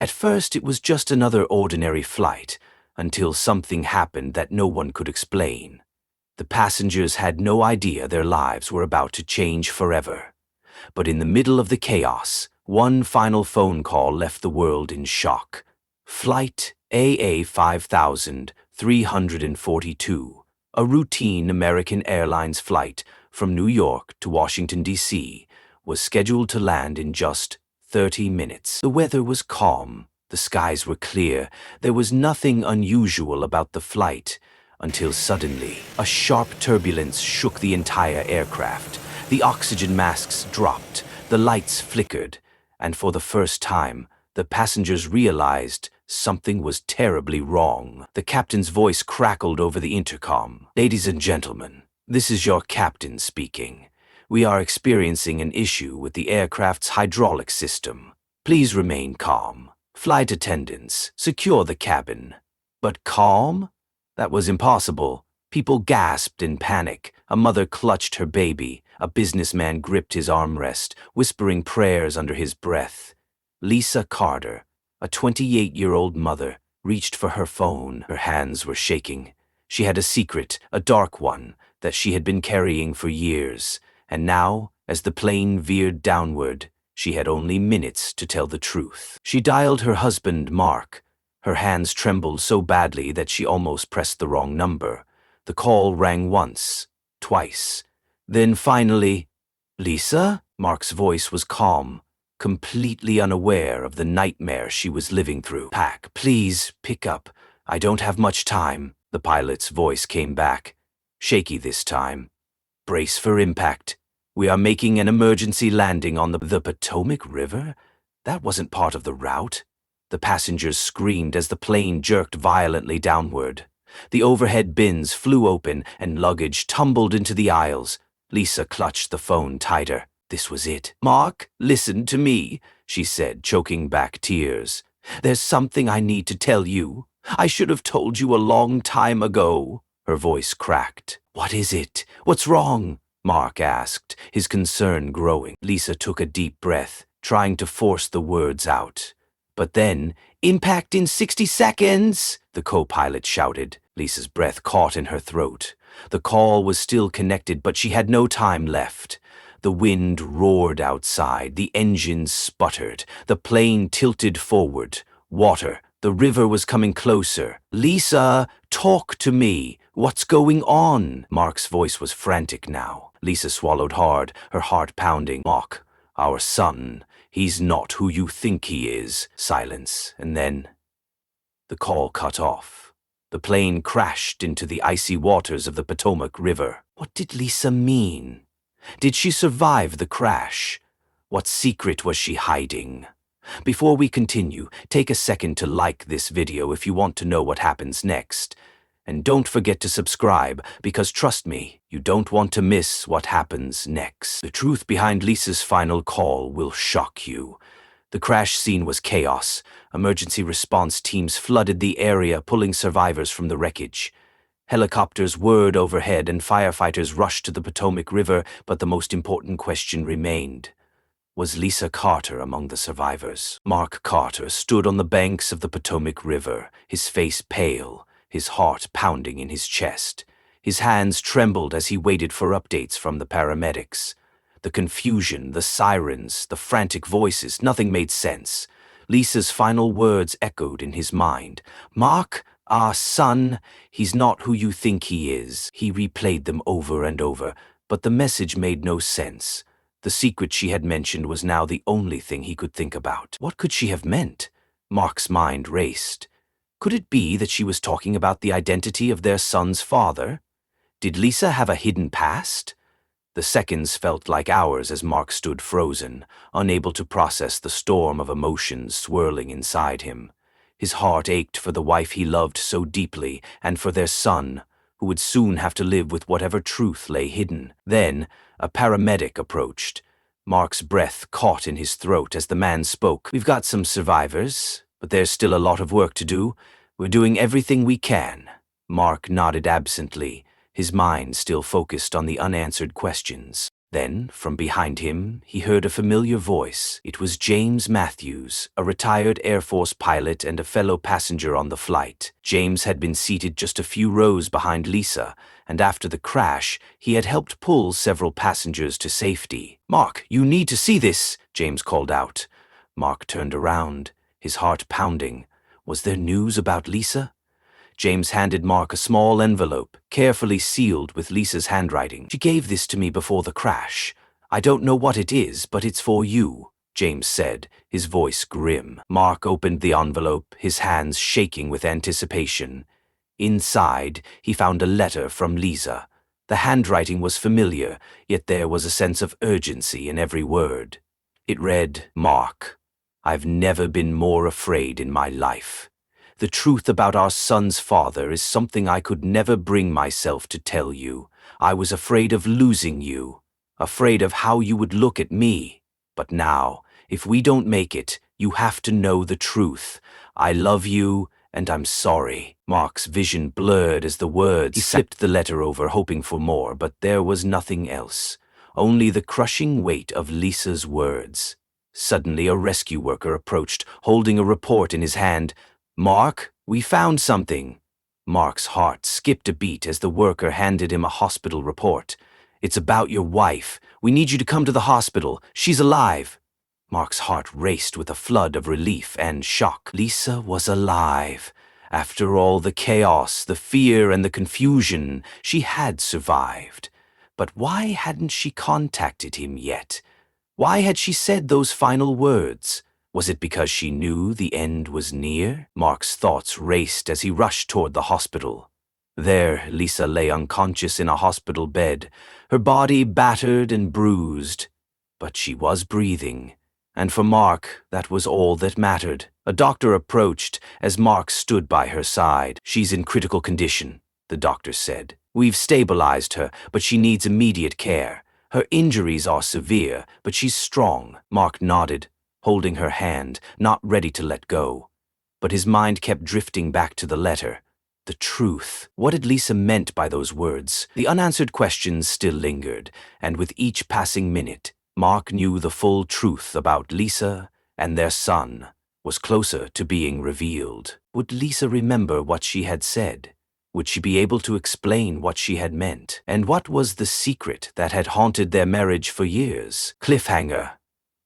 At first, it was just another ordinary flight, until something happened that no one could explain. The passengers had no idea their lives were about to change forever. But in the middle of the chaos, one final phone call left the world in shock. Flight AA 5342, a routine American Airlines flight from New York to Washington, D.C., was scheduled to land in just 30 minutes. The weather was calm, the skies were clear, there was nothing unusual about the flight, until suddenly, a sharp turbulence shook the entire aircraft. The oxygen masks dropped, the lights flickered, and for the first time, the passengers realized something was terribly wrong. The captain's voice crackled over the intercom. "Ladies and gentlemen, this is your captain speaking. We are experiencing an issue with the aircraft's hydraulic system. Please remain calm. Flight attendants, secure the cabin." But calm? That was impossible. People gasped in panic. A mother clutched her baby. A businessman gripped his armrest, whispering prayers under his breath. Lisa Carter, a 28-year-old mother, reached for her phone. Her hands were shaking. She had a secret, a dark one, that she had been carrying for years. And now, as the plane veered downward, she had only minutes to tell the truth. She dialed her husband, Mark. Her hands trembled so badly that she almost pressed the wrong number. The call rang once, twice. Then finally, "Lisa?" Mark's voice was calm, completely unaware of the nightmare she was living through. "Pack, please, pick up. I don't have much time." The pilot's voice came back, shaky this time. "Brace for impact. We are making an emergency landing on the Potomac River?" That wasn't part of the route. The passengers screamed as the plane jerked violently downward. The overhead bins flew open and luggage tumbled into the aisles. Lisa clutched the phone tighter. This was it. "Mark, listen to me," she said, choking back tears. "There's something I need to tell you. I should have told you a long time ago." Her voice cracked. "What is it? What's wrong?" Mark asked, his concern growing. Lisa took a deep breath, trying to force the words out. But then, "Impact in 60 seconds!" the co-pilot shouted. Lisa's breath caught in her throat. The call was still connected, but she had no time left. The wind roared outside, the engines sputtered, the plane tilted forward. Water, the river was coming closer. "Lisa, talk to me. What's going on?" Mark's voice was frantic now. Lisa swallowed hard, her heart pounding. "Mark, our son, he's not who you think he is." Silence, and then the call cut off. The plane crashed into the icy waters of the Potomac River. What did Lisa mean? Did she survive the crash? What secret was she hiding? Before we continue, take a second to like this video if you want to know what happens next. And don't forget to subscribe, because trust me, you don't want to miss what happens next. The truth behind Lisa's final call will shock you. The crash scene was chaos. Emergency response teams flooded the area, pulling survivors from the wreckage. Helicopters whirred overhead and firefighters rushed to the Potomac River, but the most important question remained. Was Lisa Carter among the survivors? Mark Carter stood on the banks of the Potomac River, his face pale, his heart pounding in his chest. His hands trembled as he waited for updates from the paramedics. The confusion, the sirens, the frantic voices, nothing made sense. Lisa's final words echoed in his mind. "Mark, our son, he's not who you think he is." He replayed them over and over, but the message made no sense. The secret she had mentioned was now the only thing he could think about. What could she have meant? Mark's mind raced. Could it be that she was talking about the identity of their son's father? Did Lisa have a hidden past? The seconds felt like hours as Mark stood frozen, unable to process the storm of emotions swirling inside him. His heart ached for the wife he loved so deeply and for their son, who would soon have to live with whatever truth lay hidden. Then, a paramedic approached. Mark's breath caught in his throat as the man spoke. "We've got some survivors, but there's still a lot of work to do. We're doing everything we can." Mark nodded absently, his mind still focused on the unanswered questions. Then, from behind him, he heard a familiar voice. It was James Matthews, a retired Air Force pilot and a fellow passenger on the flight. James had been seated just a few rows behind Lisa, and after the crash, he had helped pull several passengers to safety. "Mark, you need to see this," James called out. Mark turned around, his heart pounding. Was there news about Lisa? James handed Mark a small envelope, carefully sealed with Lisa's handwriting. "She gave this to me before the crash. I don't know what it is, but it's for you," James said, his voice grim. Mark opened the envelope, his hands shaking with anticipation. Inside, he found a letter from Lisa. The handwriting was familiar, yet there was a sense of urgency in every word. It read, "Mark, I've never been more afraid in my life. The truth about our son's father is something I could never bring myself to tell you. I was afraid of losing you, afraid of how you would look at me. But now, if we don't make it, you have to know the truth. I love you, and I'm sorry." Mark's vision blurred as the words. He flipped the letter over, hoping for more, but there was nothing else. Only the crushing weight of Lisa's words. Suddenly, a rescue worker approached, holding a report in his hand. "Mark, we found something." Mark's heart skipped a beat as the worker handed him a hospital report. "It's about your wife. We need you to come to the hospital. She's alive." Mark's heart raced with a flood of relief and shock. Lisa was alive. After all the chaos, the fear, and the confusion, she had survived. But why hadn't she contacted him yet? Why had she said those final words? Was it because she knew the end was near? Mark's thoughts raced as he rushed toward the hospital. There, Lisa lay unconscious in a hospital bed, her body battered and bruised. But she was breathing, and for Mark, that was all that mattered. A doctor approached as Mark stood by her side. "She's in critical condition," the doctor said. "We've stabilized her, but she needs immediate care. Her injuries are severe, but she's strong." Mark nodded, holding her hand, not ready to let go. But his mind kept drifting back to the letter. The truth. What had Lisa meant by those words? The unanswered questions still lingered, and with each passing minute, Mark knew the full truth about Lisa and their son was closer to being revealed. Would Lisa remember what she had said? Would she be able to explain what she had meant? And what was the secret that had haunted their marriage for years? Cliffhanger.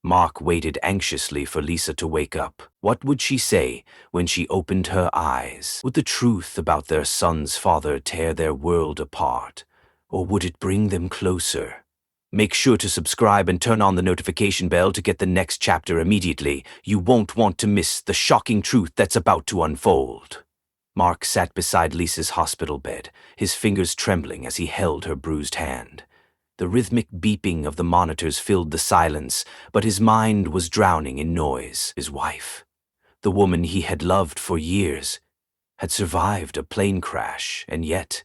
Mark waited anxiously for Lisa to wake up. What would she say when she opened her eyes? Would the truth about their son's father tear their world apart, or would it bring them closer? Make sure to subscribe and turn on the notification bell to get the next chapter immediately. You won't want to miss the shocking truth that's about to unfold. Mark sat beside Lisa's hospital bed, his fingers trembling as he held her bruised hand. The rhythmic beeping of the monitors filled the silence, but his mind was drowning in noise. His wife, the woman he had loved for years, had survived a plane crash, and yet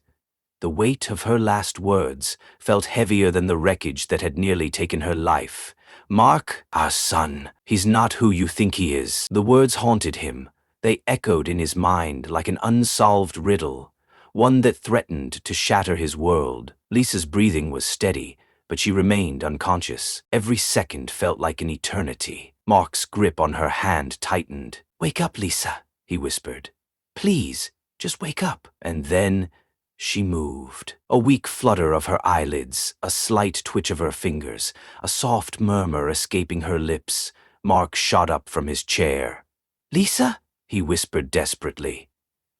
the weight of her last words felt heavier than the wreckage that had nearly taken her life. "Mark, our son, he's not who you think he is." The words haunted him. They echoed in his mind like an unsolved riddle, one that threatened to shatter his world. Lisa's breathing was steady, but she remained unconscious. Every second felt like an eternity. Mark's grip on her hand tightened. "Wake up, Lisa," he whispered. "Please, just wake up." And then she moved. A weak flutter of her eyelids, a slight twitch of her fingers, a soft murmur escaping her lips. Mark shot up from his chair. "Lisa?" he whispered desperately.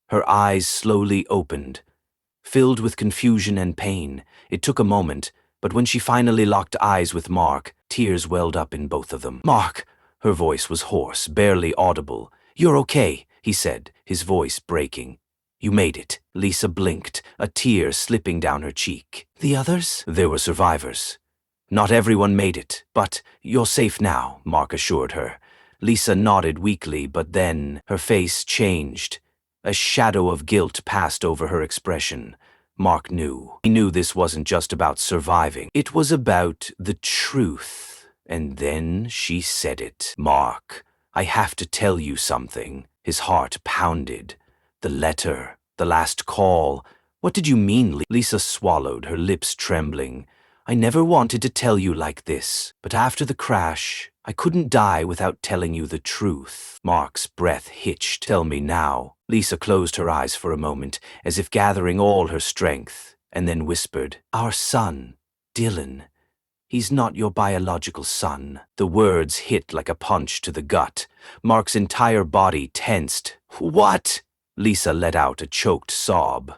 Her eyes slowly opened, filled with confusion and pain. It took a moment, but when she finally locked eyes with Mark, tears welled up in both of them. "Mark!" Her voice was hoarse, barely audible. "You're okay," he said, his voice breaking. "You made it." Lisa blinked, a tear slipping down her cheek. "The others?" "There were survivors. Not everyone made it, but you're safe now," Mark assured her. Lisa nodded weakly, but then her face changed. A shadow of guilt passed over her expression. Mark knew. He knew this wasn't just about surviving. It was about the truth. And then she said it. "Mark, I have to tell you something." His heart pounded. "The letter, the last call. What did you mean?" Lisa swallowed, her lips trembling. I never wanted to tell you like this, but after the crash, I couldn't die without telling you the truth. Mark's breath hitched. Tell me now. Lisa closed her eyes for a moment, as if gathering all her strength, and then whispered, Our son, Dylan. He's not your biological son. The words hit like a punch to the gut. Mark's entire body tensed. What? Lisa let out a choked sob.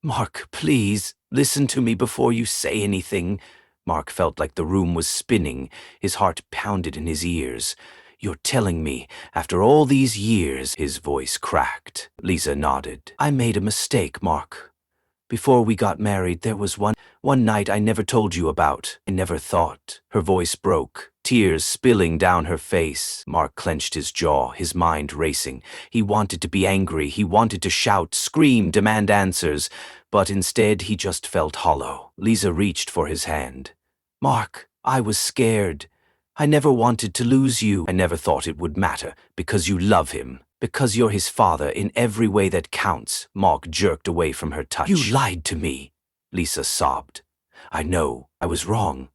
Mark, please, listen to me before you say anything. Mark felt like the room was spinning. His heart pounded in his ears. You're telling me, after all these years, his voice cracked. Lisa nodded. I made a mistake, Mark. Before we got married, there was one night I never told you about. I never thought. Her voice broke, tears spilling down her face. Mark clenched his jaw, his mind racing. He wanted to be angry. He wanted to shout, scream, demand answers. But instead, he just felt hollow. Lisa reached for his hand. Mark, I was scared. I never wanted to lose you. I never thought it would matter, because you love him. Because you're his father in every way that counts. Mark jerked away from her touch. You lied to me, Lisa sobbed. I know, I was wrong.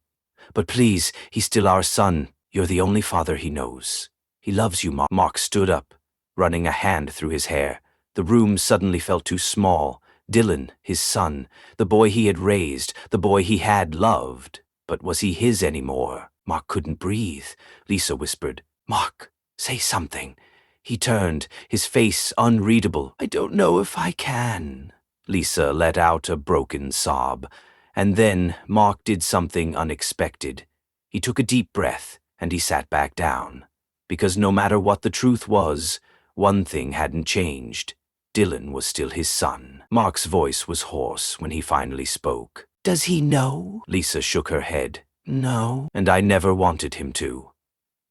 But please, he's still our son. You're the only father he knows. He loves you, Mark. Mark stood up, running a hand through his hair. The room suddenly felt too small. Dylan, his son, the boy he had raised, the boy he had loved. But was he his anymore? Mark couldn't breathe. Lisa whispered, Mark, say something. He turned, his face unreadable. I don't know if I can. Lisa let out a broken sob. And then Mark did something unexpected. He took a deep breath, and he sat back down. Because no matter what the truth was, one thing hadn't changed. Dylan was still his son. Mark's voice was hoarse when he finally spoke. Does he know? Lisa shook her head. No. And I never wanted him to.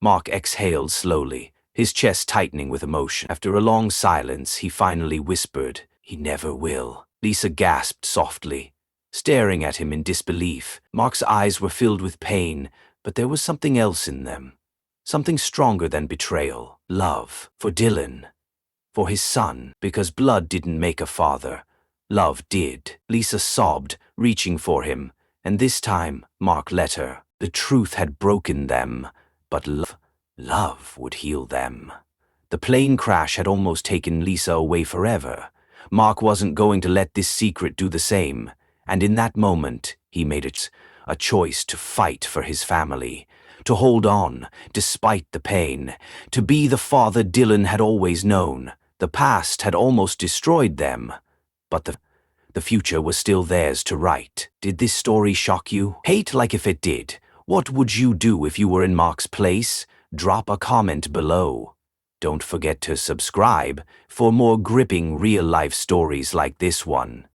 Mark exhaled slowly, his chest tightening with emotion. After a long silence, he finally whispered, He never will. Lisa gasped softly, staring at him in disbelief. Mark's eyes were filled with pain, but there was something else in them. Something stronger than betrayal. Love. For Dylan. For his son. Because blood didn't make a father. Love did. Lisa sobbed, reaching for him, and this time Mark let her. The truth had broken them, but love would heal them. The plane crash had almost taken Lisa away forever. Mark wasn't going to let this secret do the same, and in that moment he made a choice to fight for his family, to hold on despite the pain, to be the father Dylan had always known. The past had almost destroyed them, but the future was still theirs to write. Did this story shock you? Hate like if it did. What would you do if you were in Mark's place? Drop a comment below. Don't forget to subscribe for more gripping real-life stories like this one.